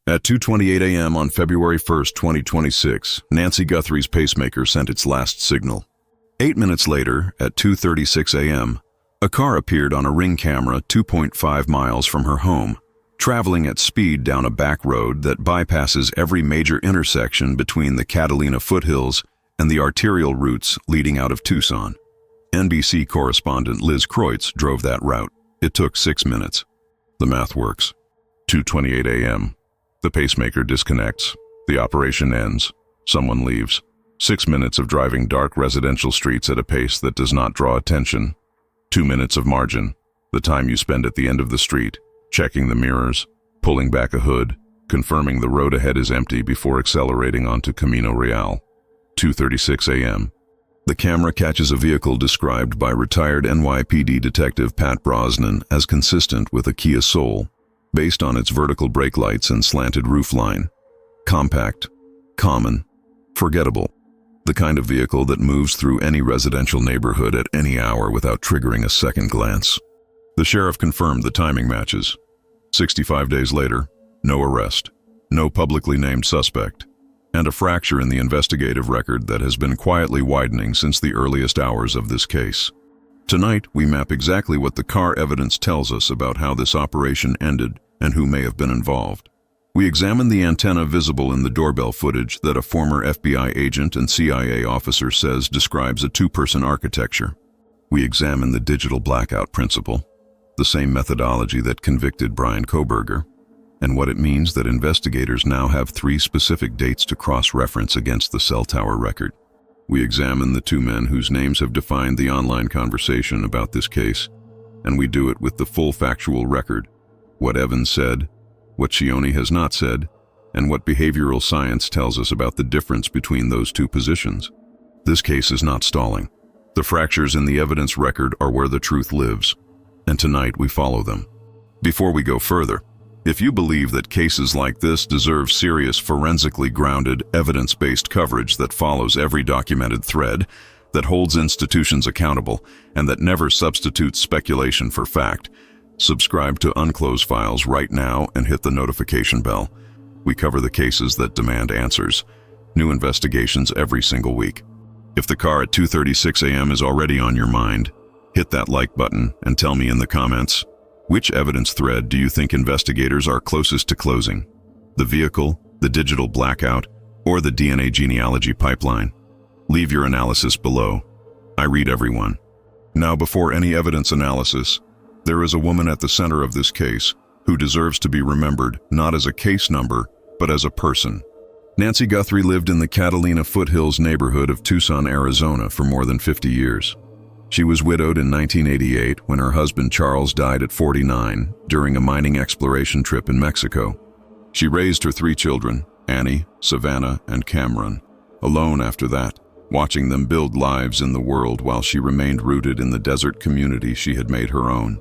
At 2:28 a.m. on February 1st, 2026, Nancy Guthrie's pacemaker sent its last signal. 8 minutes later, at 2:36 a.m., a car appeared on a Ring camera 2.5 miles from her home, traveling at speed down a back road that bypasses every major intersection between the Catalina foothills and the arterial routes leading out of Tucson. NBC correspondent Liz Kreutz drove that route. It took 6 minutes. The math works. 2:28 a.m. The pacemaker disconnects. The operation ends. Someone leaves. 6 minutes of driving dark residential streets at a pace that does not draw attention. 2 minutes of margin, the time you spend at the end of the street, checking the mirrors, pulling back a hood, confirming the road ahead is empty before accelerating onto Camino Real. 2:36 a.m. The camera catches a vehicle described by retired NYPD detective Pat Brosnan as consistent with a Kia Soul, based on its vertical brake lights and slanted roofline. Compact, common, forgettable. The kind of vehicle that moves through any residential neighborhood at any hour without triggering a second glance. The sheriff confirmed the timing matches. 65 days later, no arrest, no publicly named suspect, and a fracture in the investigative record that has been quietly widening since the earliest hours of this case. Tonight, we map exactly what the car evidence tells us about how this operation ended and who may have been involved. We examine the antenna visible in the doorbell footage that a former FBI agent and CIA officer says describes a two-person architecture. We examine the digital blackout principle, the same methodology that convicted Brian Kohberger, and what it means that investigators now have 3 specific dates to cross-reference against the cell tower record. We examine the 2 men whose names have defined the online conversation about this case, and we do it with the full factual record, what Evans said, what Cioni has not said, and what behavioral science tells us about the difference between those 2 positions. This case is not stalling. The fractures in the evidence record are where the truth lives, and tonight we follow them. Before we go further, if you believe that cases like this deserve serious, forensically grounded, evidence-based coverage that follows every documented thread, that holds institutions accountable, and that never substitutes speculation for fact, subscribe to Unclosed Files right now and hit the notification bell. We cover the cases that demand answers. New investigations every single week. If the car at 2:36 a.m. is already on your mind, hit that like button and tell me in the comments, which evidence thread do you think investigators are closest to closing? The vehicle, the digital blackout, or the DNA genealogy pipeline? Leave your analysis below. I read everyone. Now, before any evidence analysis, there is a woman at the center of this case who deserves to be remembered not as a case number, but as a person. Nancy Guthrie lived in the Catalina foothills neighborhood of Tucson, Arizona for more than 50 years. She was widowed in 1988 when her husband Charles died at 49 during a mining exploration trip in Mexico. She raised her 3 children, Annie, Savannah, and Cameron, alone after that, watching them build lives in the world while she remained rooted in the desert community she had made her own.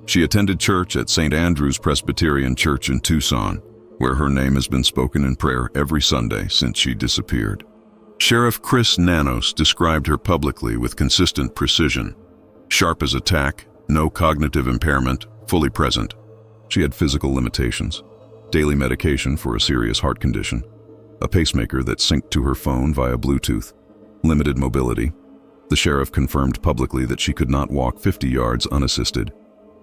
She attended church at St. Andrew's Presbyterian Church in Tucson, where her name has been spoken in prayer every Sunday since she disappeared. Sheriff Chris Nanos described her publicly with consistent precision. Sharp as a tack, no cognitive impairment, fully present. She had physical limitations, daily medication for a serious heart condition, a pacemaker that synced to her phone via Bluetooth, limited mobility. The sheriff confirmed publicly that she could not walk 50 yards unassisted,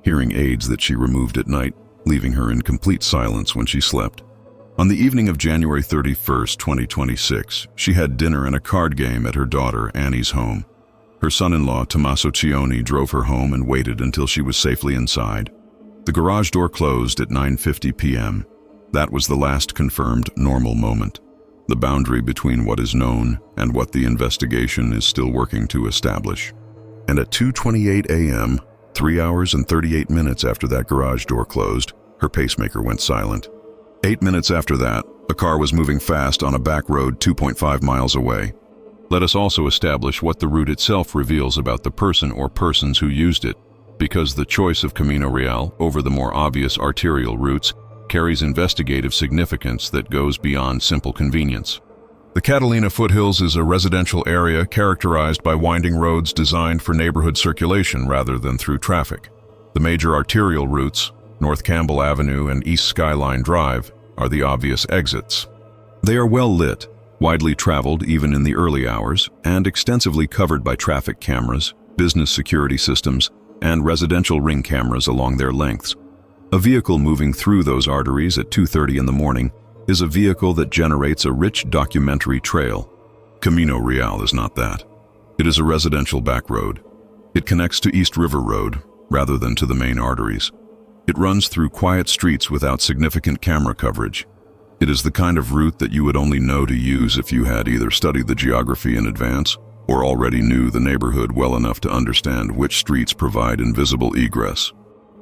hearing aids that she removed at night, leaving her in complete silence when she slept. On the evening of January 31st, 2026, she had dinner and a card game at her daughter Annie's home. Her son-in-law, Tommaso Cioni, drove her home and waited until she was safely inside. The garage door closed at 9:50 p.m. That was the last confirmed normal moment, the boundary between what is known and what the investigation is still working to establish. And at 2:28 a.m., 3 hours and 38 minutes after that garage door closed, her pacemaker went silent. 8 minutes after that, a car was moving fast on a back road 2.5 miles away. Let us also establish what the route itself reveals about the person or persons who used it, because the choice of Camino Real over the more obvious arterial routes carries investigative significance that goes beyond simple convenience. The Catalina foothills is a residential area characterized by winding roads designed for neighborhood circulation rather than through traffic. The major arterial routes, North Campbell Avenue and East Skyline Drive, are the obvious exits. They are well lit, widely traveled even in the early hours, and extensively covered by traffic cameras, business security systems, and residential ring cameras along their lengths. A vehicle moving through those arteries at 2:30 in the morning is a vehicle that generates a rich documentary trail. Camino Real is not that. It is a residential back road. It connects to East River Road, rather than to the main arteries. It runs through quiet streets without significant camera coverage. It is the kind of route that you would only know to use if you had either studied the geography in advance or already knew the neighborhood well enough to understand which streets provide invisible egress.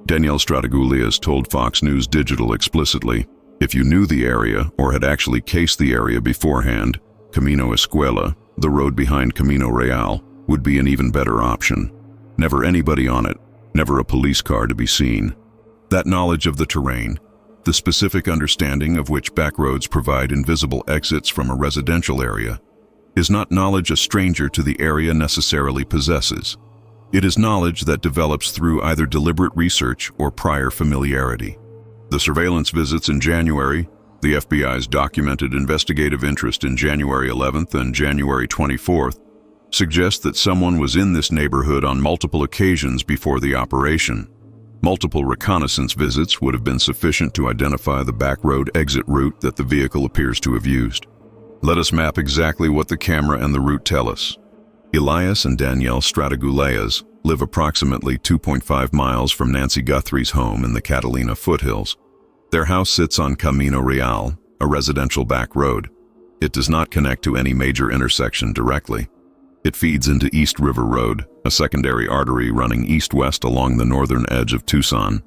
Danielle Stratigouleas told Fox News Digital explicitly, if you knew the area or had actually cased the area beforehand, Camino Escuela, the road behind Camino Real, would be an even better option. Never anybody on it, never a police car to be seen. That knowledge of the terrain, the specific understanding of which backroads provide invisible exits from a residential area, is not knowledge a stranger to the area necessarily possesses. It is knowledge that develops through either deliberate research or prior familiarity. The surveillance visits in January, the FBI's documented investigative interest in January 11th and January 24th, suggest that someone was in this neighborhood on multiple occasions before the operation. Multiple reconnaissance visits would have been sufficient to identify the back road exit route that the vehicle appears to have used. Let us map exactly what the camera and the route tell us. Elias and Danielle Stratigouleas live approximately 2.5 miles from Nancy Guthrie's home in the Catalina foothills. Their house sits on Camino Real, a residential back road. It does not connect to any major intersection directly. It feeds into East River Road, a secondary artery running east-west along the northern edge of Tucson.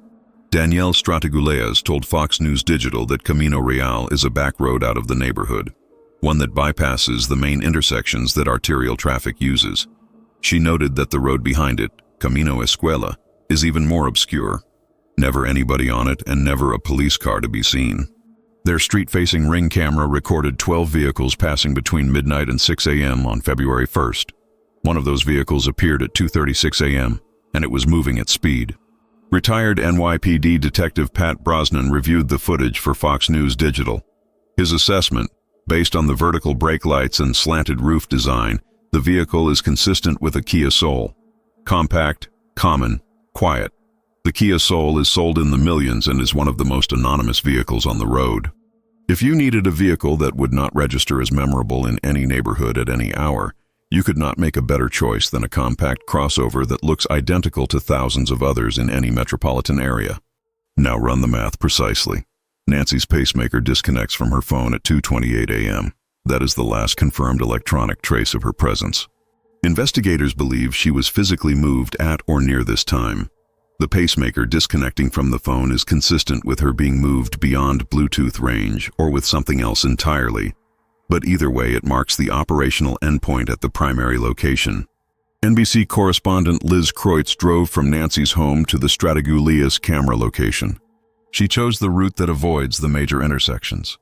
Danielle Stratigouleas told Fox News Digital that Camino Real is a back road out of the neighborhood, one that bypasses the main intersections that arterial traffic uses. She noted that the road behind it, Camino Escuela, is even more obscure. Never anybody on it and never a police car to be seen. Their street-facing ring camera recorded 12 vehicles passing between midnight and 6 a.m. on February 1st. One of those vehicles appeared at 2:36 a.m., and it was moving at speed. Retired NYPD Detective Pat Brosnan reviewed the footage for Fox News Digital. His assessment, based on the vertical brake lights and slanted roof design, the vehicle is consistent with a Kia Soul. Compact, common, quiet. The Kia Soul is sold in the millions and is one of the most anonymous vehicles on the road. If you needed a vehicle that would not register as memorable in any neighborhood at any hour, you could not make a better choice than a compact crossover that looks identical to thousands of others in any metropolitan area. Now run the math precisely. Nancy's pacemaker disconnects from her phone at 2:28 a.m. That is the last confirmed electronic trace of her presence. Investigators believe she was physically moved at or near this time. The pacemaker disconnecting from the phone is consistent with her being moved beyond Bluetooth range or with something else entirely. But either way, it marks the operational endpoint at the primary location. NBC correspondent Liz Kreutz drove from Nancy's home to the Stratigouleas camera location. She chose the route that avoids the major intersections.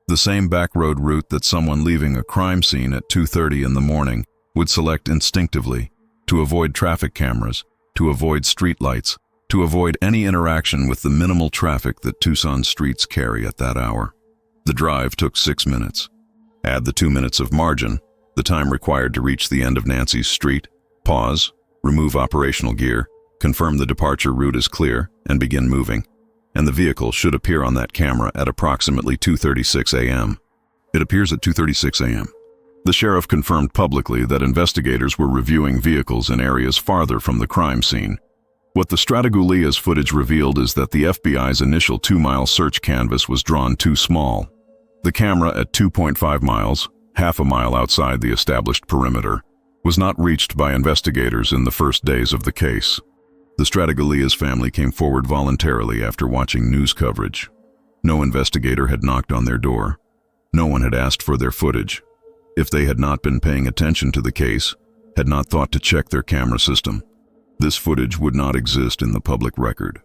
The same back road route that someone leaving a crime scene at 2:30 in the morning would select instinctively, to avoid traffic cameras, to avoid street lights, to avoid any interaction with the minimal traffic that Tucson streets carry at that hour. The drive took 6 minutes. Add the 2 minutes of margin, the time required to reach the end of Nancy's street, pause, remove operational gear, confirm the departure route is clear, and begin moving. And the vehicle should appear on that camera at approximately 2:36 a.m. It appears at 2:36 a.m. The sheriff confirmed publicly that investigators were reviewing vehicles in areas farther from the crime scene. What the Stratigouleas footage revealed is that the FBI's initial 2-mile search canvas was drawn too small. The camera at 2.5 miles, half a mile outside the established perimeter, was not reached by investigators in the first days of the case. The Stratigouleas family came forward voluntarily after watching news coverage. No investigator had knocked on their door. No one had asked for their footage. If they had not been paying attention to the case, had not thought to check their camera system, this footage would not exist in the public record.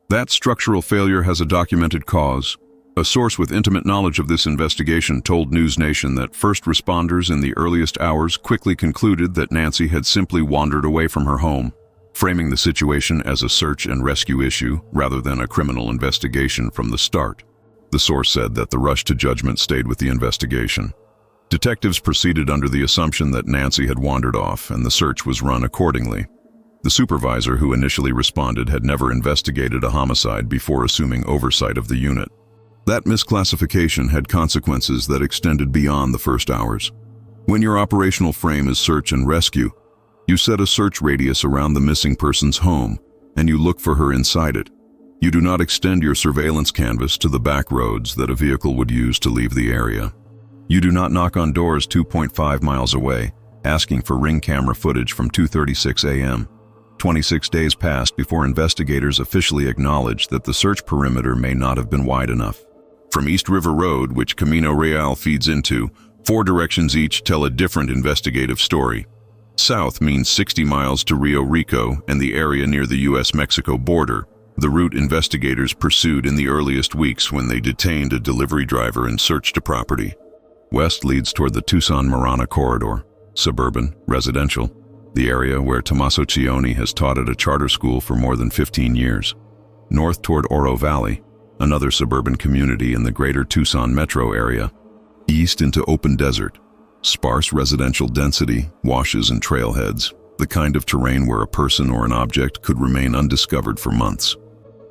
That structural failure has a documented cause. A source with intimate knowledge of this investigation told News Nation that first responders in the earliest hours quickly concluded that Nancy had simply wandered away from her home, framing the situation as a search and rescue issue rather than a criminal investigation from the start. The source said that the rush to judgment stayed with the investigation. Detectives proceeded under the assumption that Nancy had wandered off, and the search was run accordingly. The supervisor who initially responded had never investigated a homicide before assuming oversight of the unit. That misclassification had consequences that extended beyond the first hours. When your operational frame is search and rescue, you set a search radius around the missing person's home, and you look for her inside it. You do not extend your surveillance canvas to the back roads that a vehicle would use to leave the area. You do not knock on doors 2.5 miles away, asking for ring camera footage from 2:36 a.m. 26 days passed before investigators officially acknowledged that the search perimeter may not have been wide enough. From East River Road, which Camino Real feeds into, 4 directions each tell a different investigative story. South means 60 miles to Rio Rico and the area near the U.S.-Mexico border, the route investigators pursued in the earliest weeks when they detained a delivery driver and searched a property. West leads toward the Tucson-Marana corridor, suburban, residential, the area where Tommaso Cioni has taught at a charter school for more than 15 years. North toward Oro Valley, another suburban community in the greater Tucson metro area. East into open desert, sparse residential density, washes and trailheads, the kind of terrain where a person or an object could remain undiscovered for months.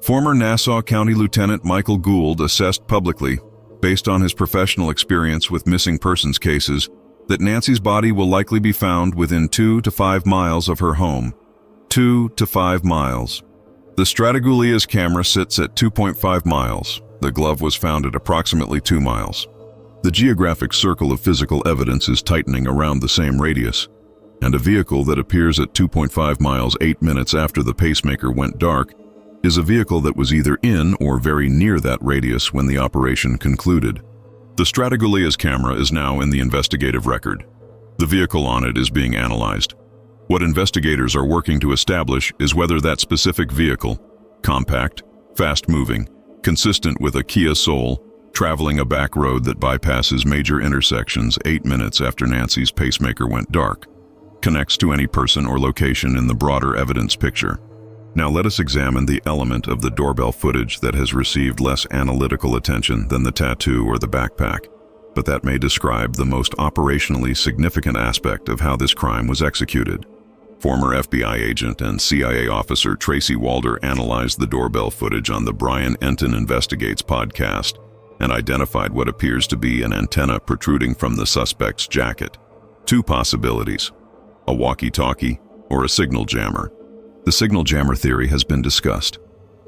Former Nassau County Lieutenant Michael Gould assessed publicly, based on his professional experience with missing persons cases, that Nancy's body will likely be found within 2 to 5 miles of her home. 2 to 5 miles. The Stratigouleas camera sits at 2.5 miles. The glove was found at approximately 2 miles. The geographic circle of physical evidence is tightening around the same radius, and a vehicle that appears at 2.5 miles 8 minutes after the pacemaker went dark is a vehicle that was either in or very near that radius when the operation concluded. The Stratigouleas camera is now in the investigative record. The vehicle on it is being analyzed. What investigators are working to establish is whether that specific vehicle, compact, fast-moving, consistent with a Kia Soul, traveling a back road that bypasses major intersections 8 minutes after Nancy's pacemaker went dark, connects to any person or location in the broader evidence picture. Now let us examine the element of the doorbell footage that has received less analytical attention than the tattoo or the backpack, but that may describe the most operationally significant aspect of how this crime was executed. Former FBI agent and CIA officer Tracy Walder analyzed the doorbell footage on the Brian Enton Investigates podcast and identified what appears to be an antenna protruding from the suspect's jacket. 2 possibilities: a walkie-talkie or a signal jammer. The signal jammer theory has been discussed.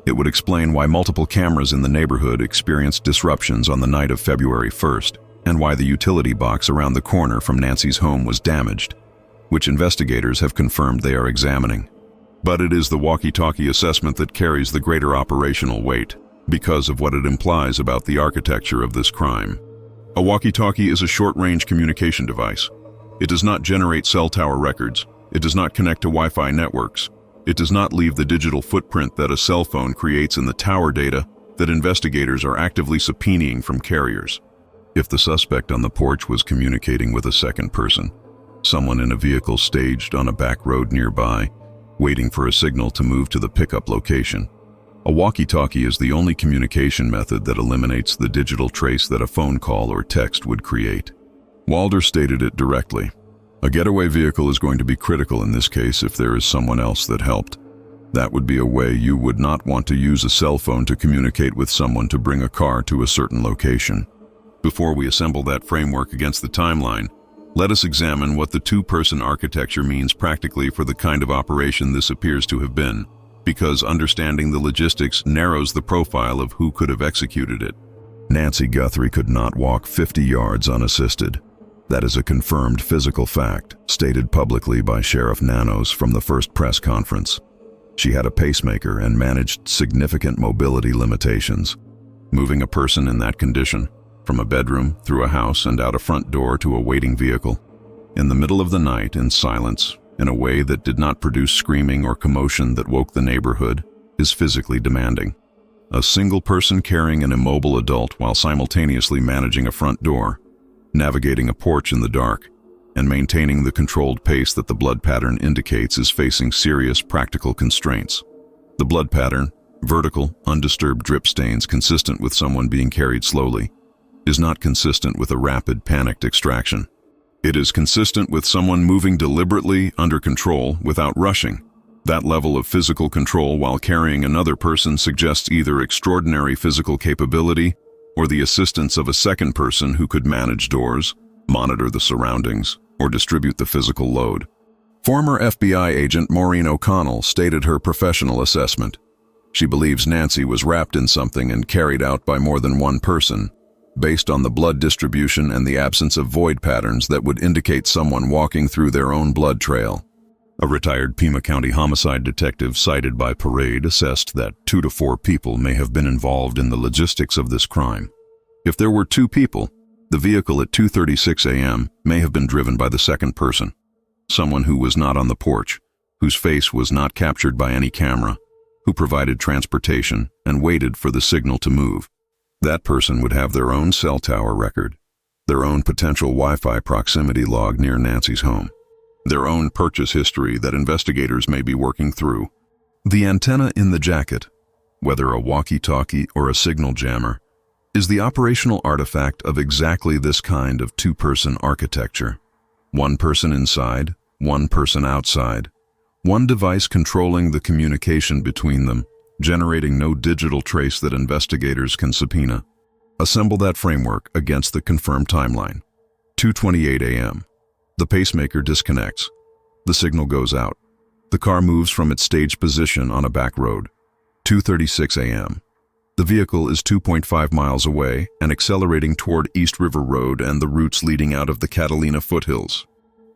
It would explain why multiple cameras in the neighborhood experienced disruptions on the night of February 1st, and why the utility box around the corner from Nancy's home was damaged, which investigators have confirmed they are examining. But it is the walkie-talkie assessment that carries the greater operational weight, because of what it implies about the architecture of this crime. A walkie-talkie is a short-range communication device. It does not generate cell tower records. It does not connect to Wi-Fi networks. It does not leave the digital footprint that a cell phone creates in the tower data that investigators are actively subpoenaing from carriers. If the suspect on the porch was communicating with a second person, someone in a vehicle staged on a back road nearby, waiting for a signal to move to the pickup location, a walkie-talkie is the only communication method that eliminates the digital trace that a phone call or text would create. Walder stated it directly. A getaway vehicle is going to be critical in this case if there is someone else that helped. That would be a way you would not want to use a cell phone to communicate with someone to bring a car to a certain location. Before we assemble that framework against the timeline, let us examine what the 2-person architecture means practically for the kind of operation this appears to have been, because understanding the logistics narrows the profile of who could have executed it. Nancy Guthrie could not walk 50 yards unassisted. That is a confirmed physical fact, stated publicly by Sheriff Nanos from the first press conference. She had a pacemaker and managed significant mobility limitations. Moving a person in that condition, from a bedroom, through a house, and out a front door to a waiting vehicle, in the middle of the night, in silence, in a way that did not produce screaming or commotion that woke the neighborhood, is physically demanding. A single person carrying an immobile adult while simultaneously managing a front door, navigating a porch in the dark, and maintaining the controlled pace that the blood pattern indicates is facing serious practical constraints. The blood pattern, Vertical, undisturbed drip stains consistent with someone being carried slowly is not consistent with a rapid, panicked extraction. It is consistent with someone moving deliberately, under control, without rushing. That level of physical control while carrying another person suggests either extraordinary physical capability or the assistance of a second person who could manage doors, monitor the surroundings, or distribute the physical load. Former FBI agent Maureen O'Connell stated her professional assessment. She believes Nancy was wrapped in something and carried out by more than one person, based on the blood distribution and the absence of void patterns that would indicate someone walking through their own blood trail. A retired Pima County homicide detective cited by Parade assessed that 2 to 4 people may have been involved in the logistics of this crime. If there were 2 people, the vehicle at 2:36 a.m. may have been driven by the second person, someone who was not on the porch, whose face was not captured by any camera, who provided transportation and waited for the signal to move. That person would have their own cell tower record, their own potential Wi-Fi proximity log near Nancy's home, their own purchase history that investigators may be working through. The antenna in the jacket, whether a walkie-talkie or a signal jammer, is the operational artifact of exactly this kind of 2-person architecture. 1 person inside, 1 person outside, 1 device controlling the communication between them, generating no digital trace that investigators can subpoena. Assemble that framework against the confirmed timeline. 2:28 a.m. The pacemaker disconnects. The signal goes out. The car moves from its staged position on a back road. 2:36 a.m. The vehicle is 2.5 miles away and accelerating toward East River Road and the routes leading out of the Catalina foothills.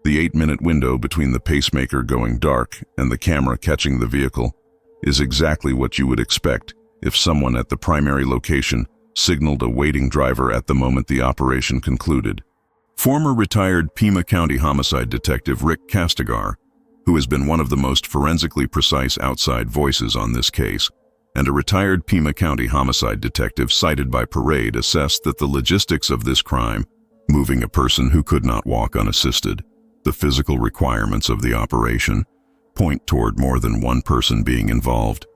The 8-minute window between the pacemaker going dark and the camera catching the vehicle is exactly what you would expect if someone at the primary location signaled a waiting driver at the moment the operation concluded. Former retired Pima County homicide detective Rick Castigar, who has been one of the most forensically precise outside voices on this case, and a retired Pima County homicide detective cited by Parade assessed that the logistics of this crime, moving a person who could not walk unassisted, the physical requirements of the operation, point toward more than 1 person being involved.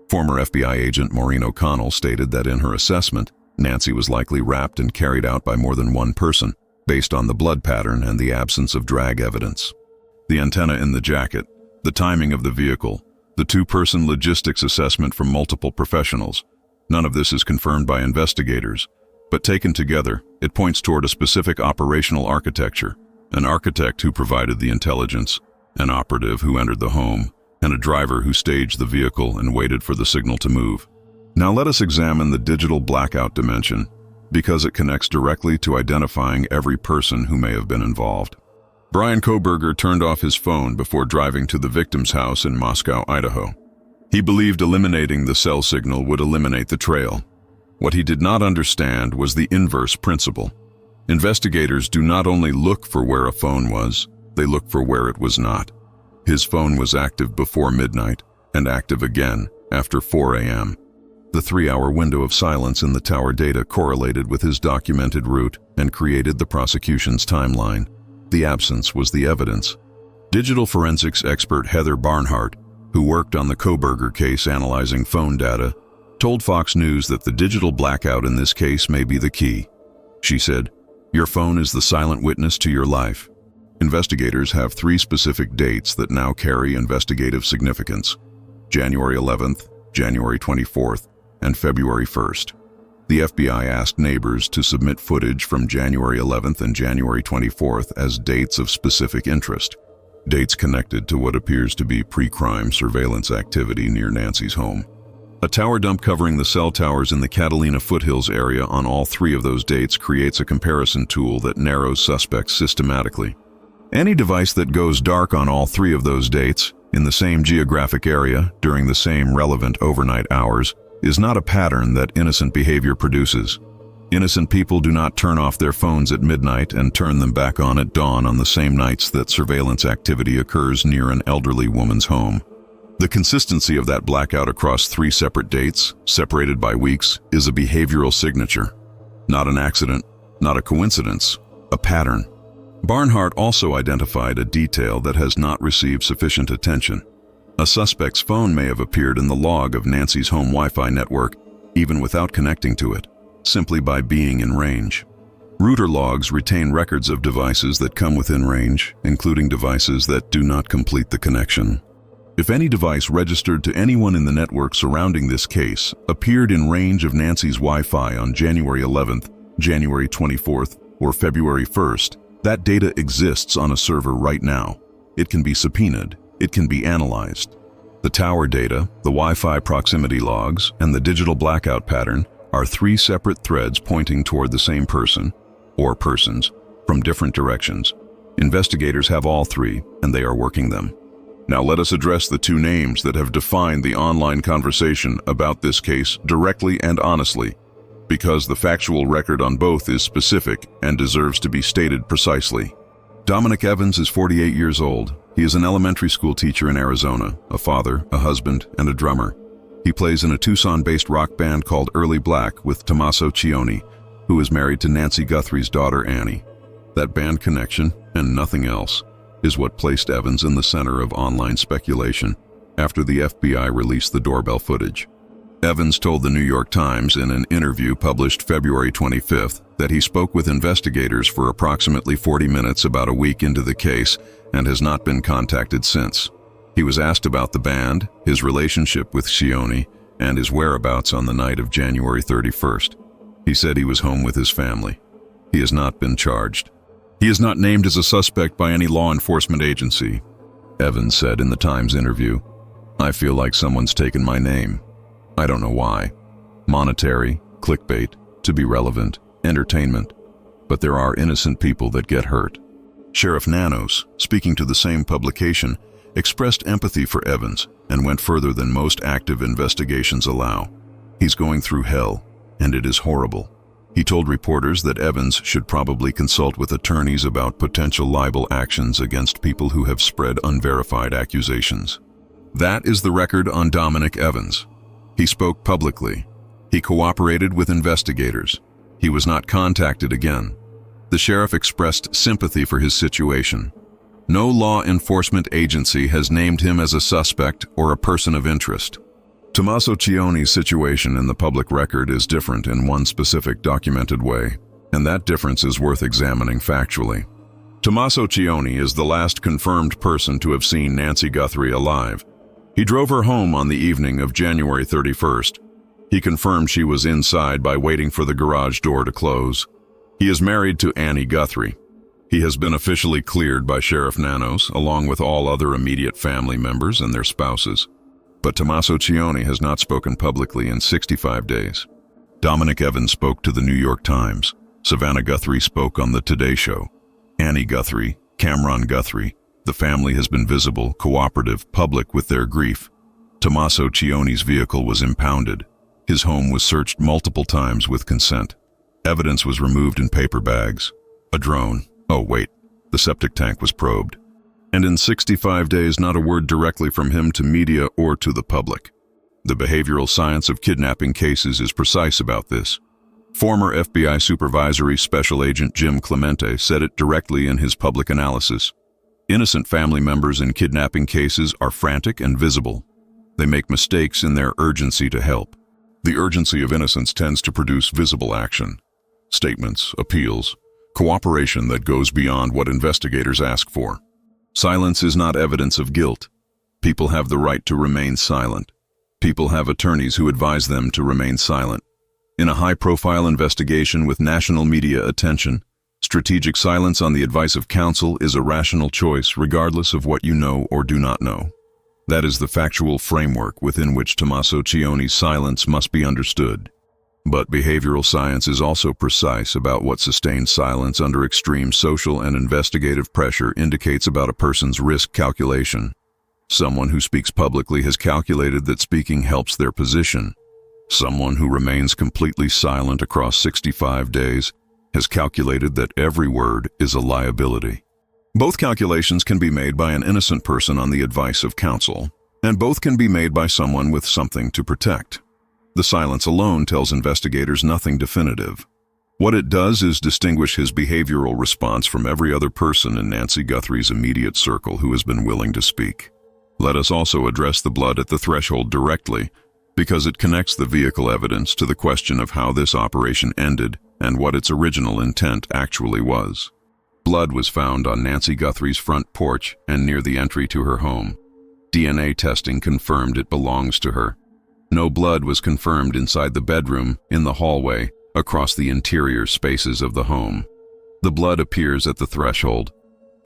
Former FBI agent Maureen O'Connell stated that in her assessment, Nancy was likely wrapped and carried out by more than 1 person, based on the blood pattern and the absence of drag evidence. The antenna in the jacket, the timing of the vehicle, the 2-person logistics assessment from multiple professionals. None of this is confirmed by investigators, but taken together, it points toward a specific operational architecture, an architect who provided the intelligence, an operative who entered the home, and a driver who staged the vehicle and waited for the signal to move. Now let us examine the digital blackout dimension, because it connects directly to identifying every person who may have been involved. Brian Kohberger turned off his phone before driving to the victim's house in Moscow, Idaho. He believed eliminating the cell signal would eliminate the trail. What he did not understand was the inverse principle. Investigators do not only look for where a phone was, they look for where it was not. His phone was active before midnight and active again after 4 a.m. The 3-hour window of silence in the tower data correlated with his documented route and created the prosecution's timeline. The absence was the evidence. Digital forensics expert Heather Barnhart, who worked on the Kohberger case analyzing phone data, told Fox News that the digital blackout in this case may be the key. She said, "Your phone is the silent witness to your life." Investigators have 3 specific dates that now carry investigative significance: January 11th, January 24th, and February 1st. The FBI asked neighbors to submit footage from January 11th and January 24th as dates of specific interest, dates connected to what appears to be pre-crime surveillance activity near Nancy's home. A tower dump covering the cell towers in the Catalina foothills area on all 3 of those dates creates a comparison tool that narrows suspects systematically. Any device that goes dark on all 3 of those dates, in the same geographic area, during the same relevant overnight hours, is not a pattern that innocent behavior produces. Innocent people do not turn off their phones at midnight and turn them back on at dawn on the same nights that surveillance activity occurs near an elderly woman's home. The consistency of that blackout across 3 separate dates, separated by weeks, is a behavioral signature. Not an accident, not a coincidence, a pattern. Barnhart also identified a detail that has not received sufficient attention. A suspect's phone may have appeared in the log of Nancy's home Wi-Fi network, even without connecting to it, simply by being in range. Router logs retain records of devices that come within range, including devices that do not complete the connection. If any device registered to anyone in the network surrounding this case appeared in range of Nancy's Wi-Fi on January 11th, January 24th, or February 1st, that data exists on a server right now. It can be subpoenaed. It can be analyzed. The tower data, the Wi-Fi proximity logs, and the digital blackout pattern are three separate threads pointing toward the same person, or persons, from different directions. Investigators have all three, and they are working them. Now let us address the two names that have defined the online conversation about this case directly and honestly, because the factual record on both is specific and deserves to be stated precisely. Dominic Evans is 48 years old. He is an elementary school teacher in Arizona, a father, a husband, and a drummer. He plays in a Tucson-based rock band called Early Black with Tommaso Cioni, who is married to Nancy Guthrie's daughter Annie. That band connection, and nothing else, is what placed Evans in the center of online speculation after the FBI released the doorbell footage. Evans told the New York Times in an interview published February 25th that he spoke with investigators for approximately 40 minutes about a week into the case and has not been contacted since. He was asked about the band, his relationship with Cioni, and his whereabouts on the night of January 31st. He said he was home with his family. He has not been charged. He is not named as a suspect by any law enforcement agency. Evans said in the Times interview, "I feel like someone's taken my name. I don't know why. Monetary, clickbait, to be relevant, entertainment. But there are innocent people that get hurt." Sheriff Nanos, speaking to the same publication, expressed empathy for Evans and went further than most active investigations allow. He's going through hell, and it is horrible. He told reporters that Evans should probably consult with attorneys about potential libel actions against people who have spread unverified accusations. That is the record on Dominic Evans. He spoke publicly. He cooperated with investigators. He was not contacted again. The sheriff expressed sympathy for his situation. No law enforcement agency has named him as a suspect or a person of interest. Tommaso Cioni's situation in the public record is different in one specific documented way, and that difference is worth examining factually. Tommaso Cioni is the last confirmed person to have seen Nancy Guthrie alive. He drove her home on the evening of January 31st. He confirmed she was inside by waiting for the garage door to close. He is married to Annie Guthrie. He has been officially cleared by Sheriff Nanos, along with all other immediate family members and their spouses. But Tommaso Cioni has not spoken publicly in 65 days. Dominic Evans spoke to the New York Times. Savannah Guthrie spoke on the Today Show. Annie Guthrie, Cameron Guthrie, the family has been visible, cooperative, public with their grief. Tommaso Cioni's vehicle was impounded. His home was searched multiple times with consent. Evidence was removed in paper bags. A drone. Oh wait, the septic tank was probed. And in 65 days, not a word directly from him to media or to the public. The behavioral science of kidnapping cases is precise about this. Former FBI Supervisory Special Agent Jim Clemente said it directly in his public analysis. Innocent family members in kidnapping cases are frantic and visible. They make mistakes in their urgency to help. The urgency of innocence tends to produce visible action. Statements, appeals, cooperation that goes beyond what investigators ask for. Silence is not evidence of guilt. People have the right to remain silent. People have attorneys who advise them to remain silent. In a high-profile investigation with national media attention, strategic silence on the advice of counsel is a rational choice regardless of what you know or do not know. That is the factual framework within which Tommaso Cioni's silence must be understood. But behavioral science is also precise about what sustained silence under extreme social and investigative pressure indicates about a person's risk calculation. Someone who speaks publicly has calculated that speaking helps their position. Someone who remains completely silent across 65 days has calculated that every word is a liability. Both calculations can be made by an innocent person on the advice of counsel, and both can be made by someone with something to protect. The silence alone tells investigators nothing definitive. What it does is distinguish his behavioral response from every other person in Nancy Guthrie's immediate circle who has been willing to speak. Let us also address the blood at the threshold directly, because it connects the vehicle evidence to the question of how this operation ended and what its original intent actually was. Blood was found on Nancy Guthrie's front porch and near the entry to her home. DNA testing confirmed it belongs to her. No blood was confirmed inside the bedroom, in the hallway, across the interior spaces of the home. The blood appears at the threshold,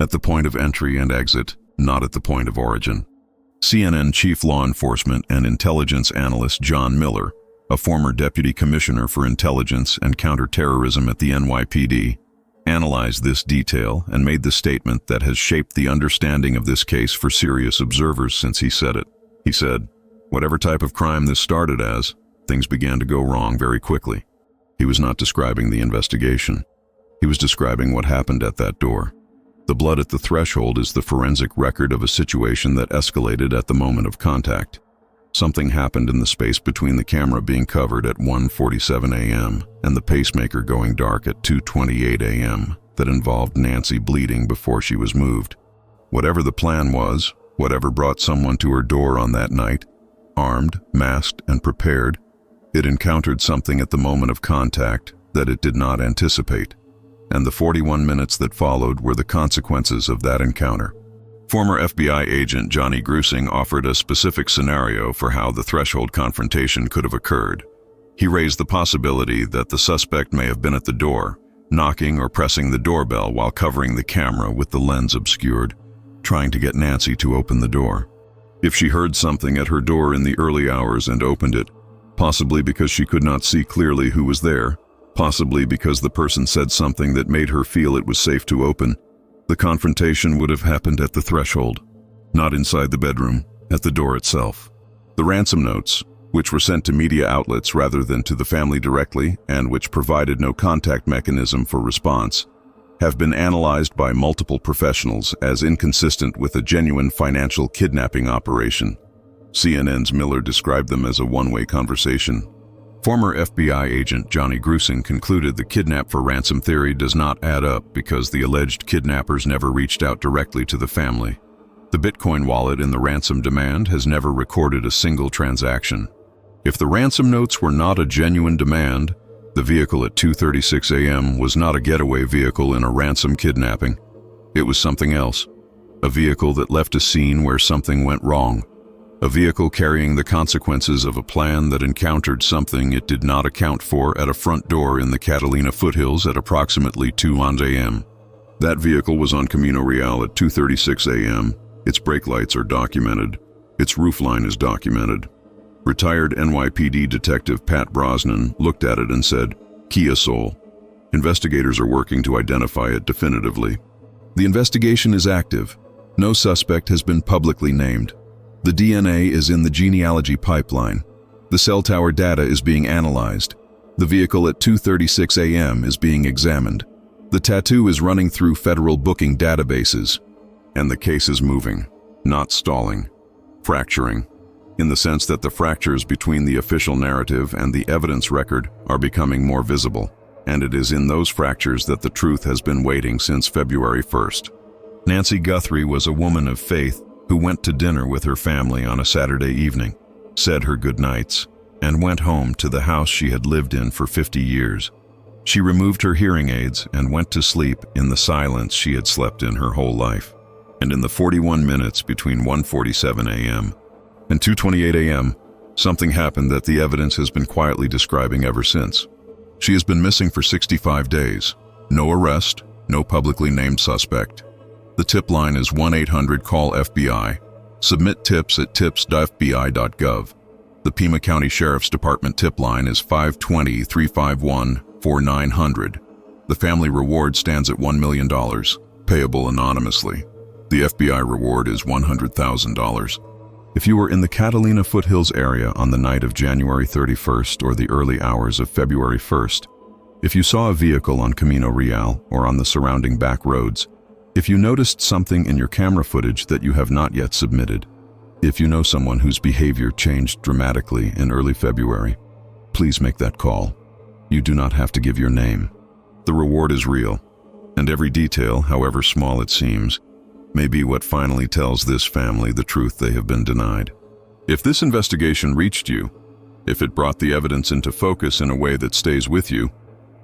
at the point of entry and exit, not at the point of origin. CNN Chief Law Enforcement and Intelligence Analyst John Miller, a former Deputy Commissioner for Intelligence and Counterterrorism at the NYPD, analyzed this detail and made the statement that has shaped the understanding of this case for serious observers since he said it. He said, "Whatever type of crime this started as, things began to go wrong very quickly." He was not describing the investigation. He was describing what happened at that door. The blood at the threshold is the forensic record of a situation that escalated at the moment of contact. Something happened in the space between the camera being covered at 1:47 a.m. and the pacemaker going dark at 2:28 a.m. that involved Nancy bleeding before she was moved. Whatever the plan was, whatever brought someone to her door on that night, armed, masked, and prepared, it encountered something at the moment of contact that it did not anticipate. And the 41 minutes that followed were the consequences of that encounter. Former FBI agent Johnny Grusing offered a specific scenario for how the threshold confrontation could have occurred. He raised the possibility that the suspect may have been at the door, knocking or pressing the doorbell while covering the camera with the lens obscured, trying to get Nancy to open the door. If she heard something at her door in the early hours and opened it, possibly because she could not see clearly who was there, possibly because the person said something that made her feel it was safe to open, the confrontation would have happened at the threshold, not inside the bedroom, at the door itself. The ransom notes, which were sent to media outlets rather than to the family directly and which provided no contact mechanism for response, have been analyzed by multiple professionals as inconsistent with a genuine financial kidnapping operation. CNN's Miller described them as a one-way conversation. Former FBI agent Johnny Grusing concluded the kidnap for ransom theory does not add up because the alleged kidnappers never reached out directly to the family. The Bitcoin wallet in the ransom demand has never recorded a single transaction. If the ransom notes were not a genuine demand, the vehicle at 2:36 a.m. was not a getaway vehicle in a ransom kidnapping. It was something else. A vehicle that left a scene where something went wrong. A vehicle carrying the consequences of a plan that encountered something it did not account for at a front door in the Catalina foothills at approximately 2 a.m. That vehicle was on Camino Real at 2:36 a.m. Its brake lights are documented. Its roofline is documented. Retired NYPD detective Pat Brosnan looked at it and said, "Kia Soul." Investigators are working to identify it definitively. The investigation is active. No suspect has been publicly named. The DNA is in the genealogy pipeline. The cell tower data is being analyzed. The vehicle at 2:36 a.m. is being examined. The tattoo is running through federal booking databases. And the case is moving, not stalling, fracturing, in the sense that the fractures between the official narrative and the evidence record are becoming more visible. And it is in those fractures that the truth has been waiting since February 1st. Nancy Guthrie was a woman of faith who went to dinner with her family on a Saturday evening, said her goodnights, and went home to the house she had lived in for 50 years. She removed her hearing aids and went to sleep in the silence she had slept in her whole life. And in the 41 minutes between 1:47 a.m. and 2:28 a.m., something happened that the evidence has been quietly describing ever since. She has been missing for 65 days. No arrest, no publicly named suspect. The tip line is 1-800-CALL-FBI. Submit tips at tips.fbi.gov. The Pima County Sheriff's Department tip line is 520-351-4900. The family reward stands at $1 million, payable anonymously. The FBI reward is $100,000. If you were in the Catalina foothills area on the night of January 31st or the early hours of February 1st, if you saw a vehicle on Camino Real or on the surrounding back roads, if you noticed something in your camera footage that you have not yet submitted, if you know someone whose behavior changed dramatically in early February, please make that call. You do not have to give your name. The reward is real, and every detail, however small it seems, may be what finally tells this family the truth they have been denied. If this investigation reached you, if it brought the evidence into focus in a way that stays with you,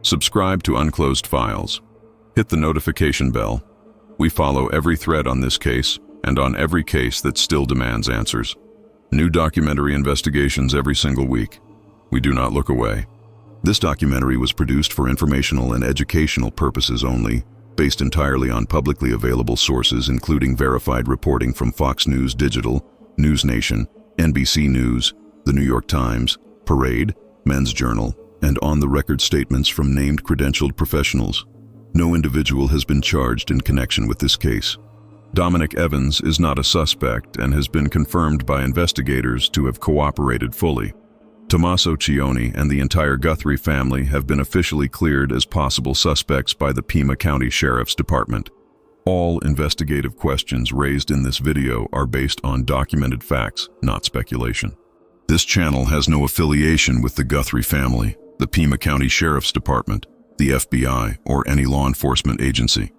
subscribe to Unclosed Files. Hit the notification bell. We follow every thread on this case and on every case that still demands answers. New documentary investigations every single week. We do not look away. This documentary was produced for informational and educational purposes only, based entirely on publicly available sources including verified reporting from Fox News Digital, News Nation, NBC News, The New York Times, Parade, Men's Journal, and on-the-record statements from named credentialed professionals. No individual has been charged in connection with this case. Dominic Evans is not a suspect and has been confirmed by investigators to have cooperated fully. Tommaso Cioni and the entire Guthrie family have been officially cleared as possible suspects by the Pima County Sheriff's Department. All investigative questions raised in this video are based on documented facts, not speculation. This channel has no affiliation with the Guthrie family, the Pima County Sheriff's Department, the FBI, or any law enforcement agency.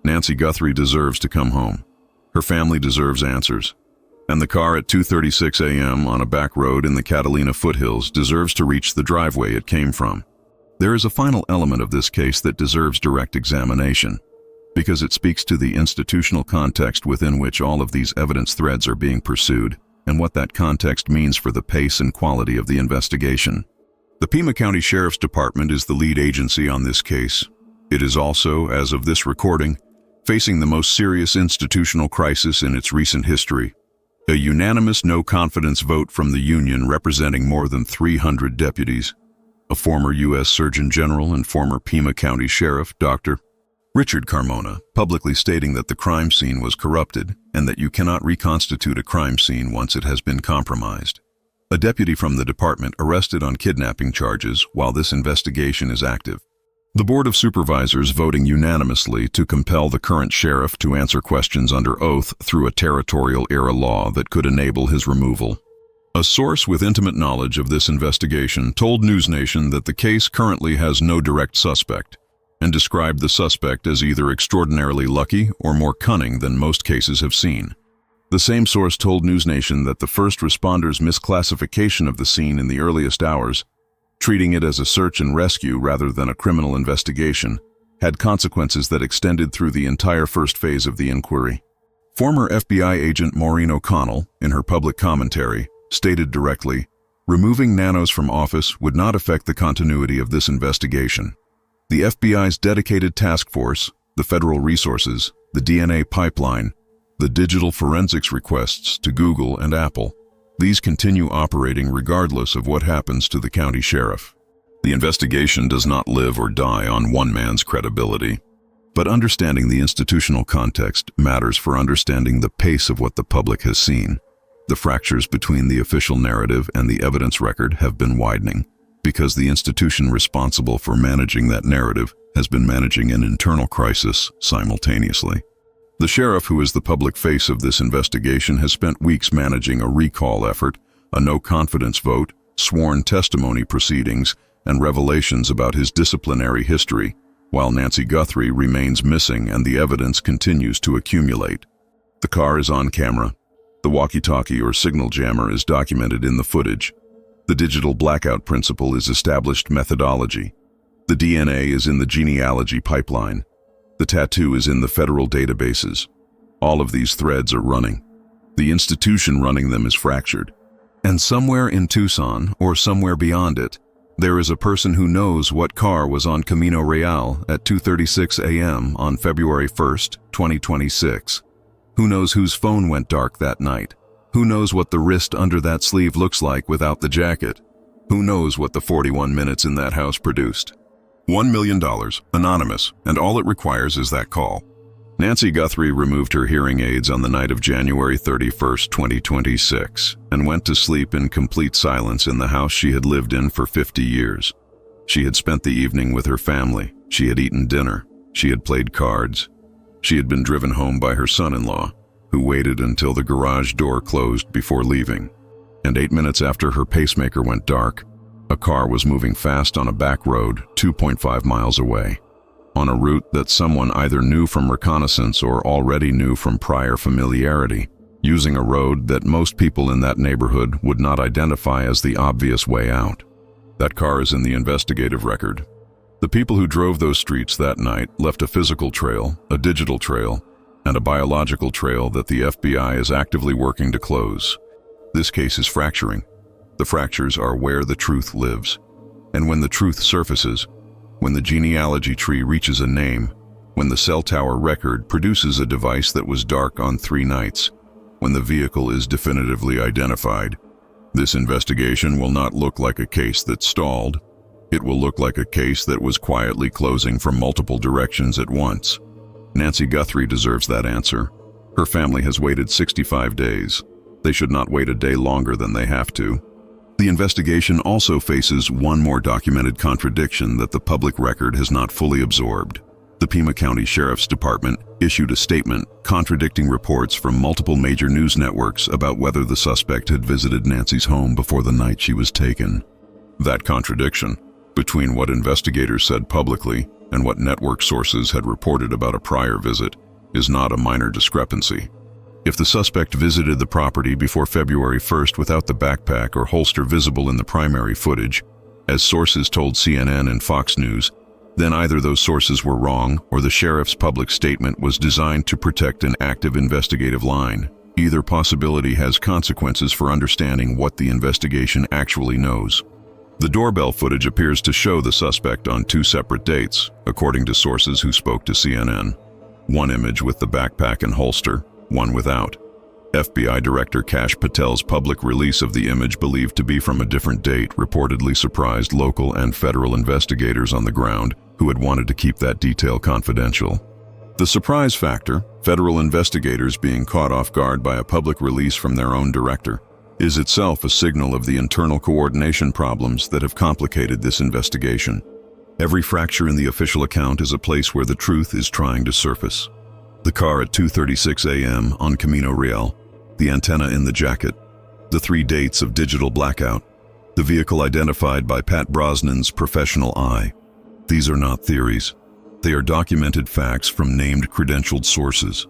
Nancy Guthrie deserves to come home. Her family deserves answers. And the car at 2:36 a.m. on a back road in the Catalina foothills deserves to reach the driveway it came from. There is a final element of this case that deserves direct examination, because it speaks to the institutional context within which all of these evidence threads are being pursued, and what that context means for the pace and quality of the investigation. The Pima County Sheriff's Department is the lead agency on this case. It is also, as of this recording, facing the most serious institutional crisis in its recent history. A unanimous no-confidence vote from the union representing more than 300 deputies. A former U.S. Surgeon General and former Pima County Sheriff, Dr. Richard Carmona, publicly stating that the crime scene was corrupted and that you cannot reconstitute a crime scene once it has been compromised. A deputy from the department arrested on kidnapping charges while this investigation is active. The Board of Supervisors voting unanimously to compel the current sheriff to answer questions under oath through a territorial-era law that could enable his removal. A source with intimate knowledge of this investigation told News Nation that the case currently has no direct suspect, and described the suspect as either extraordinarily lucky or more cunning than most cases have seen. The same source told News Nation that the first responders' misclassification of the scene in the earliest hours, treating it as a search and rescue rather than a criminal investigation, had consequences that extended through the entire first phase of the inquiry. Former FBI agent Maureen O'Connell, in her public commentary, stated directly, "Removing nanos from office would not affect the continuity of this investigation. The FBI's dedicated task force, the federal resources, the DNA pipeline, the digital forensics requests to Google and Apple, these continue operating regardless of what happens to the county sheriff. The investigation does not live or die on one man's credibility. But understanding the institutional context matters for understanding the pace of what the public has seen. The fractures between the official narrative and the evidence record have been widening, because the institution responsible for managing that narrative has been managing an internal crisis simultaneously. The sheriff, who is the public face of this investigation, has spent weeks managing a recall effort, a no-confidence vote, sworn testimony proceedings, and revelations about his disciplinary history, while Nancy Guthrie remains missing and the evidence continues to accumulate. The car is on camera. The walkie-talkie or signal jammer is documented in the footage. The digital blackout principle is established methodology. The DNA is in the genealogy pipeline. The tattoo is in the federal databases. All of these threads are running. The institution running them is fractured. And somewhere in Tucson, or somewhere beyond it, there is a person who knows what car was on Camino Real at 2:36 a.m. on February 1st, 2026. Who knows whose phone went dark that night? Who knows what the wrist under that sleeve looks like without the jacket? Who knows what the 41 minutes in that house produced? $1 million, anonymous, and all it requires is that call. Nancy Guthrie removed her hearing aids on the night of January 31st, 2026, and went to sleep in complete silence in the house she had lived in for 50 years. She had spent the evening with her family. She had eaten dinner. She had played cards. She had been driven home by her son-in-law, who waited until the garage door closed before leaving. And 8 minutes after her pacemaker went dark, a car was moving fast on a back road 2.5 miles away. on a route that someone either knew from reconnaissance or already knew from prior familiarity, using a road that most people in that neighborhood would not identify as the obvious way out. That car is in the investigative record. The people who drove those streets that night left a physical trail, a digital trail, and a biological trail that the FBI is actively working to close. This case is fracturing. The fractures are where the truth lives. And when the truth surfaces, when the genealogy tree reaches a name, when the cell tower record produces a device that was dark on 3 nights, when the vehicle is definitively identified, this investigation will not look like a case that stalled. It will look like a case that was quietly closing from multiple directions at once. Nancy Guthrie deserves that answer. Her family has waited 65 days. They should not wait a day longer than they have to. The investigation also faces one more documented contradiction that the public record has not fully absorbed. The Pima County Sheriff's Department issued a statement contradicting reports from multiple major news networks about whether the suspect had visited Nancy's home before the night she was taken. That contradiction, between what investigators said publicly and what network sources had reported about a prior visit, is not a minor discrepancy. If the suspect visited the property before February 1st without the backpack or holster visible in the primary footage, as sources told CNN and Fox News, then either those sources were wrong or the sheriff's public statement was designed to protect an active investigative line. Either possibility has consequences for understanding what the investigation actually knows. The doorbell footage appears to show the suspect on 2 separate dates, according to sources who spoke to CNN. One image with the backpack and holster, one without. FBI Director Kash Patel's public release of the image believed to be from a different date reportedly surprised local and federal investigators on the ground who had wanted to keep that detail confidential. The surprise factor, federal investigators being caught off guard by a public release from their own director, is itself a signal of the internal coordination problems that have complicated this investigation. Every fracture in the official account is a place where the truth is trying to surface. The car at 2:36 a.m. on Camino Real, the antenna in the jacket, the 3 dates of digital blackout, the vehicle identified by Pat Brosnan's professional eye. These are not theories. They are documented facts from named credentialed sources.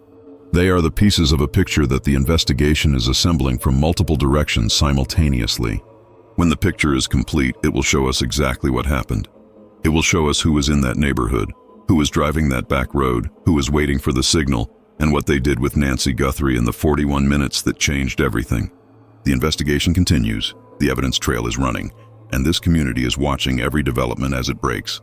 They are the pieces of a picture that the investigation is assembling from multiple directions simultaneously. When the picture is complete, it will show us exactly what happened. It will show us who was in that neighborhood, who was driving that back road, who was waiting for the signal, and what they did with Nancy Guthrie in the 41 minutes that changed everything. The investigation continues, the evidence trail is running, and this community is watching every development as it breaks.